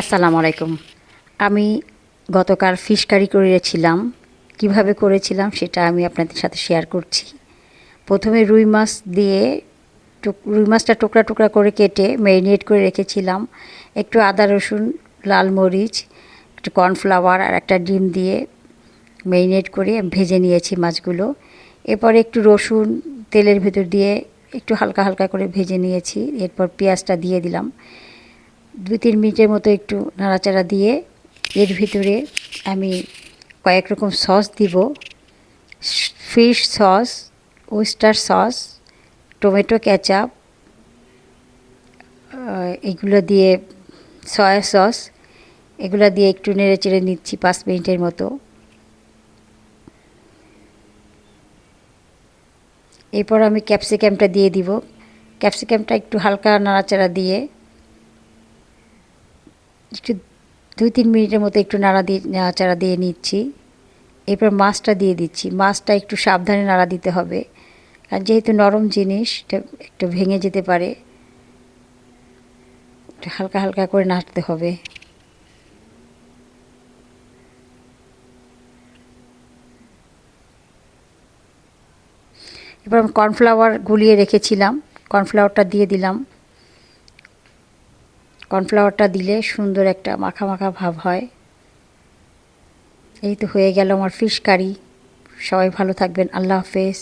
আসসালামু আলাইকুম। আমি গতকাল ফিশ কারি করেছিলাম। কিভাবে করেছিলাম সেটা আমি আপনাদের সাথে শেয়ার করছি। প্রথমে রুই মাছ দিয়ে রুই মাছটা টুকরা টুকরা করে কেটে ম্যারিনেট করে রেখেছিলাম। একটু আদা রসুন, লাল মরিচ, একটু কর্নফ্লাওয়ার আর একটা ডিম দিয়ে ম্যারিনেট করে ভেজে নিয়েছি মাছগুলো। এরপরে একটু রসুন তেলের ভেতর দিয়ে একটু হালকা হালকা করে ভেজে নিয়েছি। এরপর পেঁয়াজটা দিয়ে দিলাম। 2-3 মিনিটের মতো একটু নাড়াচাড়া দিয়ে এর ভিতরে আমি কয়েক রকম সস দিব। Fish sauce, oyster sauce, tomato ketchup, এগুলো দিয়ে সয়া সস, এগুলো দিয়ে একটু নেড়ে চেড়ে নিচ্ছি 5 মিনিটের মতো। এরপর আমি ক্যাপসিকামটা দিয়ে দিব। ক্যাপসিকামটা একটু হালকা নাড়াচাড়া দিয়ে একটু 2-3 মিনিটের মতো একটু নাড়াচাড়া দিয়ে নিচ্ছি। এরপর মাছটা দিয়ে দিচ্ছি। মাছটা একটু সাবধানে নাড়া দিতে হবে, কারণ যেহেতু নরম জিনিস এটা একটু ভেঙে যেতে পারে। একটু হালকা হালকা করে নাড়তে হবে। এবার আমি কর্নফ্লাওয়ার গুলিয়ে রেখেছিলাম, কর্নফ্লাওয়ারটা দিয়ে দিলাম। কর্নফ্লাওয়ারটা দিলে সুন্দর একটা মাখা মাখা ভাব হয়। এই তো হয়ে গেল আমার ফিশ কারি। সবাই ভালো থাকবেন। আল্লাহ হাফেজ।